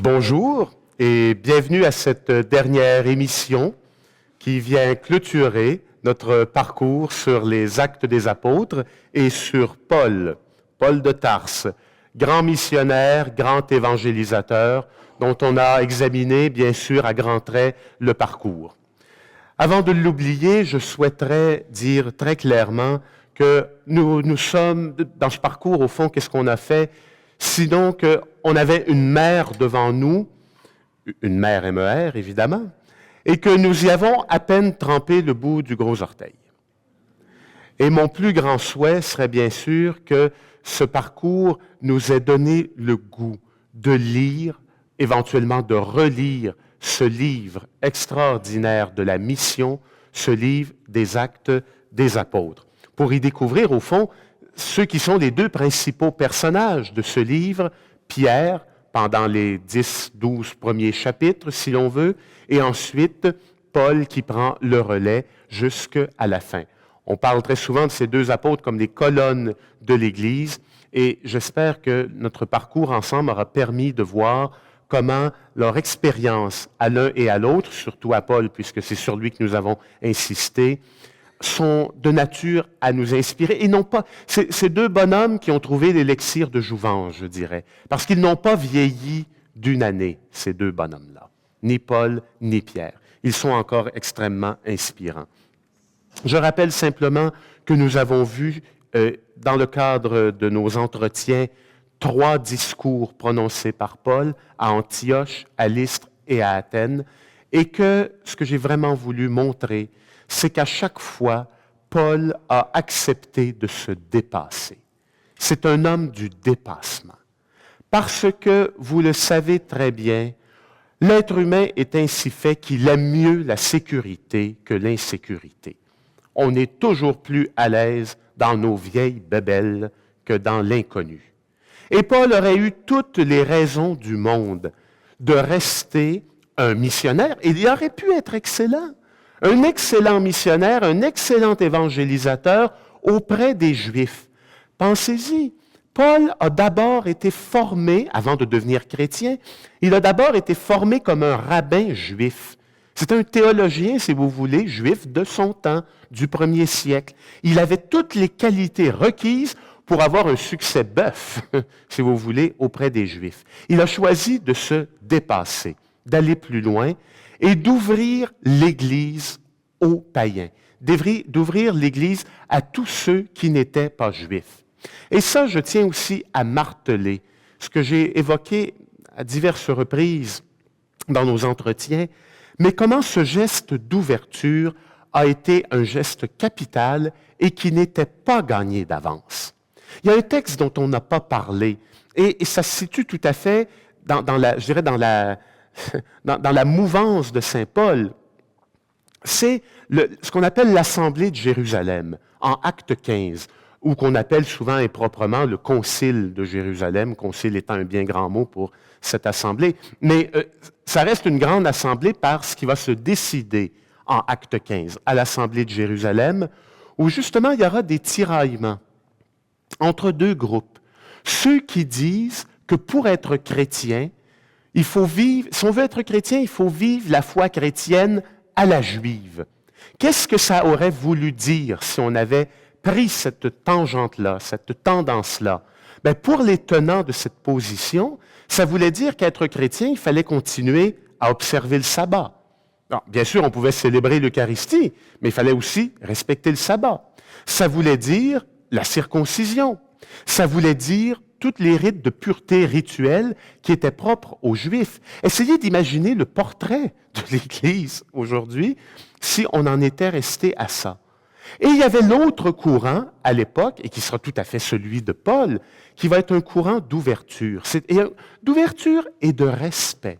Bonjour et bienvenue à cette dernière émission qui vient clôturer notre parcours sur les Actes des Apôtres et sur Paul de Tarse, grand missionnaire, grand évangélisateur, dont on a examiné, bien sûr, à grands traits le parcours. Avant de l'oublier, je souhaiterais dire très clairement que nous sommes, dans ce parcours, au fond, qu'est-ce qu'on a fait? Sinon qu'on avait une mer devant nous, une mer MER évidemment, et que nous y avons à peine trempé le bout du gros orteil. Et mon plus grand souhait serait bien sûr que ce parcours nous ait donné le goût de lire, éventuellement de relire ce livre extraordinaire de la mission, ce livre des Actes des Apôtres, pour y découvrir au fond ceux qui sont les deux principaux personnages de ce livre, Pierre, pendant les 10-12 premiers chapitres, si l'on veut, et ensuite Paul qui prend le relais jusqu'à la fin. On parle très souvent de ces deux apôtres comme les colonnes de l'Église, et j'espère que notre parcours ensemble aura permis de voir comment leur expérience à l'un et à l'autre, surtout à Paul, puisque c'est sur lui que nous avons insisté, sont de nature à nous inspirer, et non pas, ces deux bonhommes qui ont trouvé l'élixir de jouvence, je dirais, parce qu'ils n'ont pas vieilli d'une année, ces deux bonhommes-là, ni Paul, ni Pierre. Ils sont encore extrêmement inspirants. Je rappelle simplement que nous avons vu, dans le cadre de nos entretiens, 3 discours prononcés par Paul à Antioche, à Lystre et à Athènes, et que ce que j'ai vraiment voulu montrer, c'est qu'à chaque fois, Paul a accepté de se dépasser. C'est un homme du dépassement. Parce que, vous le savez très bien, l'être humain est ainsi fait qu'il aime mieux la sécurité que l'insécurité. On est toujours plus à l'aise dans nos vieilles bébelles que dans l'inconnu. Et Paul aurait eu toutes les raisons du monde de rester un missionnaire, et il aurait pu être excellent. Un excellent missionnaire, un excellent évangélisateur auprès des Juifs. Pensez-y, Paul a d'abord été formé, avant de devenir chrétien, il a d'abord été formé comme un rabbin juif. C'est un théologien, si vous voulez, juif de son temps, du 1er siècle. Il avait toutes les qualités requises pour avoir un succès bœuf, si vous voulez, auprès des Juifs. Il a choisi de se dépasser, d'aller plus loin, et d'ouvrir l'Église aux païens, d'ouvrir l'Église à tous ceux qui n'étaient pas juifs. Et ça, je tiens aussi à marteler ce que j'ai évoqué à diverses reprises dans nos entretiens, mais comment ce geste d'ouverture a été un geste capital et qui n'était pas gagné d'avance. Il y a un texte dont on n'a pas parlé, et ça se situe tout à fait dans la mouvance de saint Paul, c'est ce qu'on appelle l'Assemblée de Jérusalem, en Acte 15, ou qu'on appelle souvent et proprement le Concile de Jérusalem, concile étant un bien grand mot pour cette assemblée. Mais ça reste une grande assemblée par ce qui va se décider en Acte 15, à l'Assemblée de Jérusalem, où justement il y aura des tiraillements entre deux groupes. Ceux qui disent que pour être chrétien, il faut vivre, si on veut être chrétien, il faut vivre la foi chrétienne à la juive. Qu'est-ce que ça aurait voulu dire si on avait pris cette tangente-là, cette tendance-là? Bien, pour les tenants de cette position, ça voulait dire qu'être chrétien, il fallait continuer à observer le sabbat. Alors, bien sûr, on pouvait célébrer l'Eucharistie, mais il fallait aussi respecter le sabbat. Ça voulait dire la circoncision. Ça voulait dire toutes les rites de pureté rituelle qui étaient propres aux Juifs. Essayez d'imaginer le portrait de l'Église aujourd'hui si on en était resté à ça. Et il y avait l'autre courant à l'époque, et qui sera tout à fait celui de Paul, qui va être un courant d'ouverture. D'ouverture et de respect.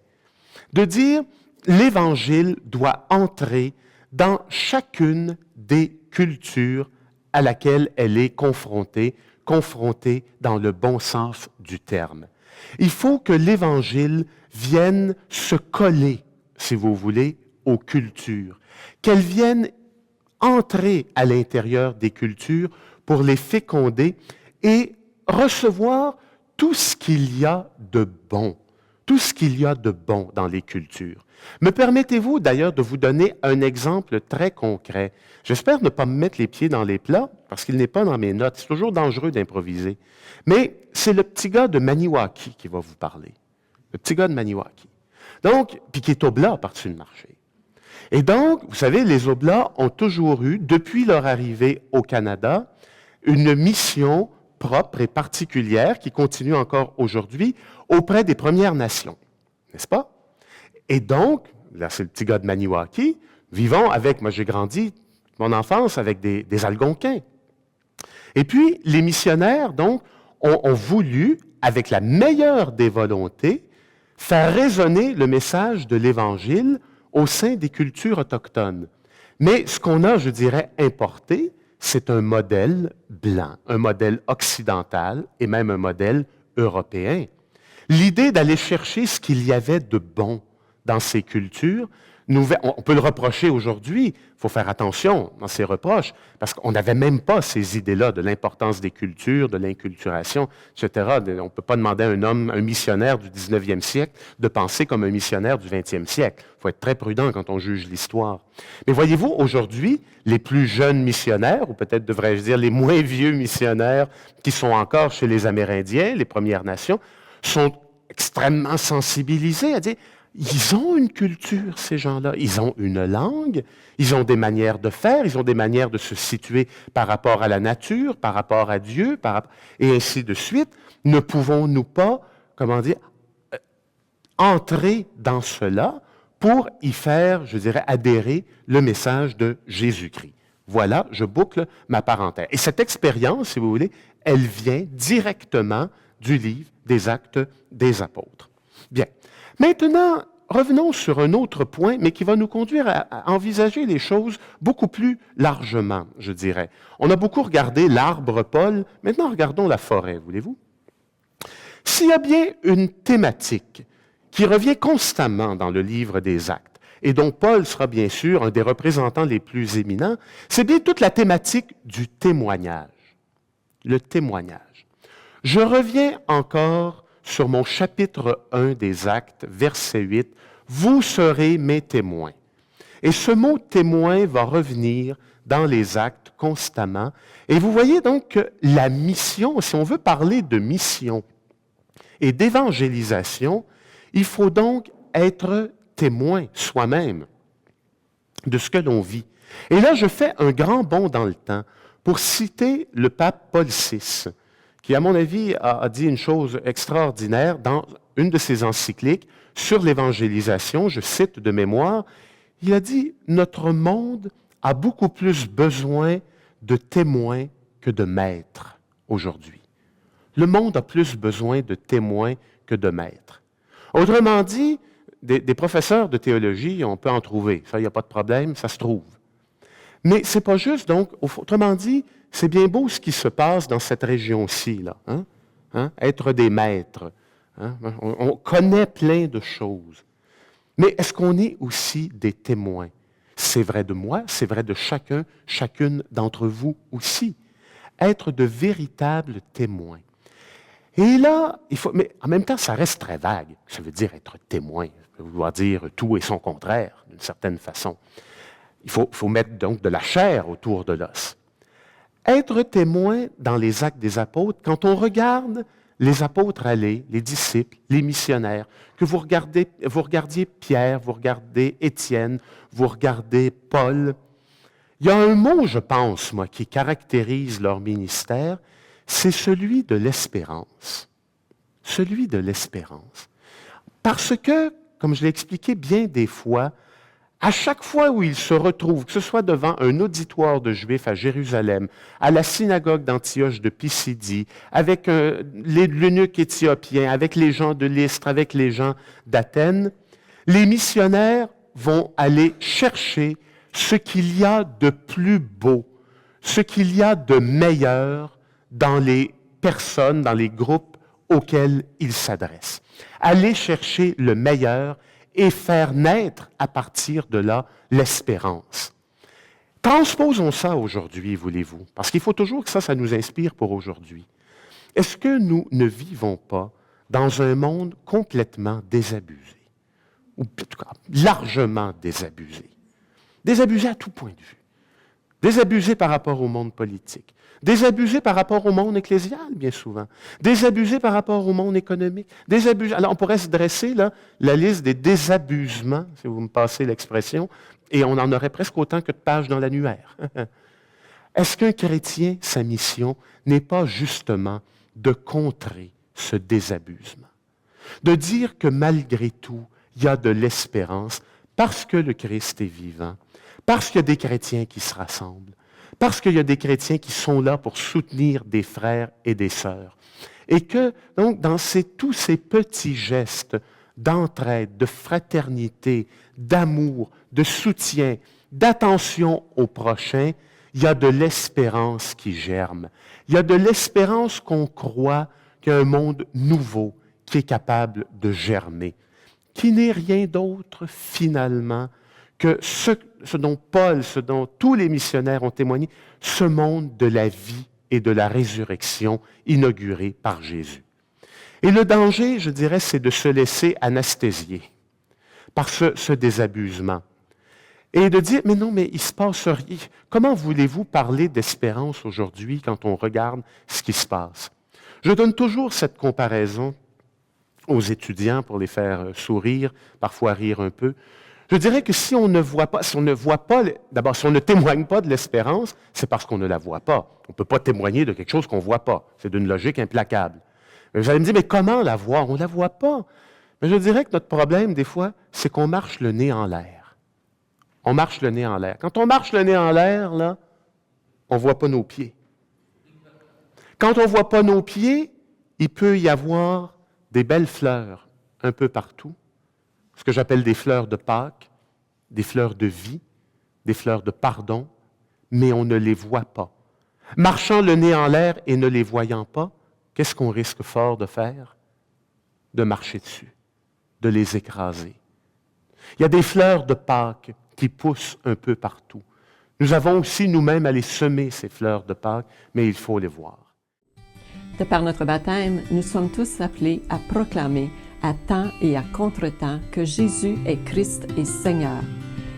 De dire, l'Évangile doit entrer dans chacune des cultures à laquelle elle est confrontée dans le bon sens du terme. Il faut que l'Évangile vienne se coller, si vous voulez, aux cultures, qu'elle vienne entrer à l'intérieur des cultures pour les féconder et recevoir tout ce qu'il y a de bon, tout ce qu'il y a de bon dans les cultures. Me permettez-vous d'ailleurs de vous donner un exemple très concret? J'espère ne pas me mettre les pieds dans les plats, parce qu'il n'est pas dans mes notes. C'est toujours dangereux d'improviser. Mais c'est le petit gars de Maniwaki qui va vous parler. Le petit gars de Maniwaki. Donc, puis qui est oblat par-dessus le marché. Et donc, vous savez, les Oblats ont toujours eu, depuis leur arrivée au Canada, une mission propre et particulière qui continue encore aujourd'hui auprès des Premières Nations. N'est-ce pas? Et donc, là, c'est le petit gars de Maniwaki, vivant avec, moi j'ai grandi mon enfance avec des Algonquins. Et puis, les missionnaires, donc, ont voulu, avec la meilleure des volontés, faire résonner le message de l'Évangile au sein des cultures autochtones. Mais ce qu'on a, je dirais, importé, c'est un modèle blanc, un modèle occidental et même un modèle européen. L'idée d'aller chercher ce qu'il y avait de bon dans ces cultures, on peut le reprocher aujourd'hui, il faut faire attention dans ces reproches, parce qu'on n'avait même pas ces idées-là de l'importance des cultures, de l'inculturation, etc. On ne peut pas demander à un missionnaire du 19e siècle, de penser comme un missionnaire du 20e siècle. Il faut être très prudent quand on juge l'histoire. Mais voyez-vous, aujourd'hui, les plus jeunes missionnaires, ou peut-être devrais-je dire les moins vieux missionnaires qui sont encore chez les Amérindiens, les Premières Nations, sont extrêmement sensibilisés à dire ils ont une culture, ces gens-là. Ils ont une langue, ils ont des manières de faire, ils ont des manières de se situer par rapport à la nature, par rapport à Dieu, et ainsi de suite. Ne pouvons-nous pas, entrer dans cela pour y faire, je dirais, adhérer le message de Jésus-Christ? Voilà, je boucle ma parenthèse. Et cette expérience, si vous voulez, elle vient directement du livre des Actes des Apôtres. Bien. Maintenant, revenons sur un autre point, mais qui va nous conduire à envisager les choses beaucoup plus largement, je dirais. On a beaucoup regardé l'arbre, Paul. Maintenant, regardons la forêt, voulez-vous? S'il y a bien une thématique qui revient constamment dans le livre des Actes, et dont Paul sera bien sûr un des représentants les plus éminents, c'est bien toute la thématique du témoignage. Le témoignage. Je reviens encore sur mon chapitre 1 des Actes, verset 8, « Vous serez mes témoins ». Et ce mot « témoin » va revenir dans les Actes constamment. Et vous voyez donc que la mission, si on veut parler de mission et d'évangélisation, il faut donc être témoin soi-même de ce que l'on vit. Et là, je fais un grand bond dans le temps pour citer le pape Paul VI, qui, à mon avis, a dit une chose extraordinaire dans une de ses encycliques sur l'évangélisation, je cite de mémoire, il a dit « Notre monde a beaucoup plus besoin de témoins que de maîtres aujourd'hui. » Le monde a plus besoin de témoins que de maîtres. Autrement dit, des professeurs de théologie, on peut en trouver, ça, il n'y a pas de problème, ça se trouve. Mais ce n'est pas juste, donc, autrement dit, c'est bien beau ce qui se passe dans cette région-ci, là. Être des maîtres. On connaît plein de choses. Mais est-ce qu'on est aussi des témoins? C'est vrai de moi, c'est vrai de chacun, chacune d'entre vous aussi. Être de véritables témoins. Et là, mais en même temps, ça reste très vague. Ça veut dire être témoin. Ça veut vouloir dire tout et son contraire, d'une certaine façon. Il faut mettre donc de la chair autour de l'os. Être témoin dans les Actes des Apôtres, quand on regarde les apôtres aller, les disciples, les missionnaires, que vous regardiez Pierre, vous regardez Étienne, vous regardez Paul, il y a un mot, je pense, moi, qui caractérise leur ministère, c'est celui de l'espérance. Celui de l'espérance. Parce que, comme je l'ai expliqué bien des fois, à chaque fois où ils se retrouvent, que ce soit devant un auditoire de Juifs à Jérusalem, à la synagogue d'Antioche de Pisidie, avec l'eunuque éthiopien, avec les gens de Lystre, avec les gens d'Athènes, les missionnaires vont aller chercher ce qu'il y a de plus beau, ce qu'il y a de meilleur dans les personnes, dans les groupes auxquels ils s'adressent. Aller chercher le meilleur et faire naître à partir de là l'espérance. Transposons ça aujourd'hui, voulez-vous, parce qu'il faut toujours que ça nous inspire pour aujourd'hui. Est-ce que nous ne vivons pas dans un monde complètement désabusé, ou en tout cas largement désabusé. Désabusé à tout point de vue. Désabusé par rapport au monde politique. Désabusé par rapport au monde ecclésial, bien souvent. Désabusé par rapport au monde économique. Désabusé. Alors, on pourrait se dresser là, la liste des désabusements, si vous me passez l'expression, et on en aurait presque autant que de pages dans l'annuaire. Est-ce qu'un chrétien, sa mission, n'est pas justement de contrer ce désabusement? De dire que malgré tout, il y a de l'espérance parce que le Christ est vivant, parce qu'il y a des chrétiens qui se rassemblent, parce qu'il y a des chrétiens qui sont là pour soutenir des frères et des sœurs. Et que, donc, dans tous ces petits gestes d'entraide, de fraternité, d'amour, de soutien, d'attention au prochain, il y a de l'espérance qui germe. Il y a de l'espérance qu'on croit qu'il y a un monde nouveau qui est capable de germer, qui n'est rien d'autre finalement que ce dont Paul, ce dont tous les missionnaires ont témoigné, ce monde de la vie et de la résurrection inauguré par Jésus. Et le danger, je dirais, c'est de se laisser anesthésier par ce désabusement. Et de dire, mais non, mais il ne se passe rien. Comment voulez-vous parler d'espérance aujourd'hui quand on regarde ce qui se passe? Je donne toujours cette comparaison aux étudiants pour les faire sourire, parfois rire un peu. Je dirais que si on ne voit pas, d'abord, si on ne témoigne pas de l'espérance, c'est parce qu'on ne la voit pas. On ne peut pas témoigner de quelque chose qu'on ne voit pas. C'est d'une logique implacable. Vous allez me dire, mais comment la voir? On ne la voit pas. Mais je dirais que notre problème, des fois, c'est qu'on marche le nez en l'air. On marche le nez en l'air. Quand on marche le nez en l'air, là, on ne voit pas nos pieds. Quand on ne voit pas nos pieds, il peut y avoir des belles fleurs un peu partout, ce que j'appelle des fleurs de Pâques, des fleurs de vie, des fleurs de pardon, mais on ne les voit pas. Marchant le nez en l'air et ne les voyant pas, qu'est-ce qu'on risque fort de faire? De marcher dessus, de les écraser. Il y a des fleurs de Pâques qui poussent un peu partout. Nous avons aussi nous-mêmes à les semer, ces fleurs de Pâques, mais il faut les voir. De par notre baptême, nous sommes tous appelés à proclamer à temps et à contre-temps que Jésus est Christ et Seigneur.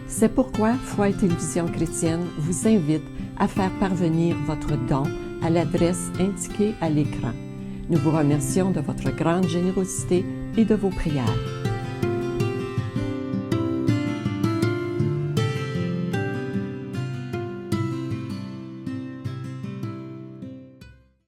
C'est pourquoi Foi et Télévision chrétienne vous invite à faire parvenir votre don à l'adresse indiquée à l'écran. Nous vous remercions de votre grande générosité et de vos prières.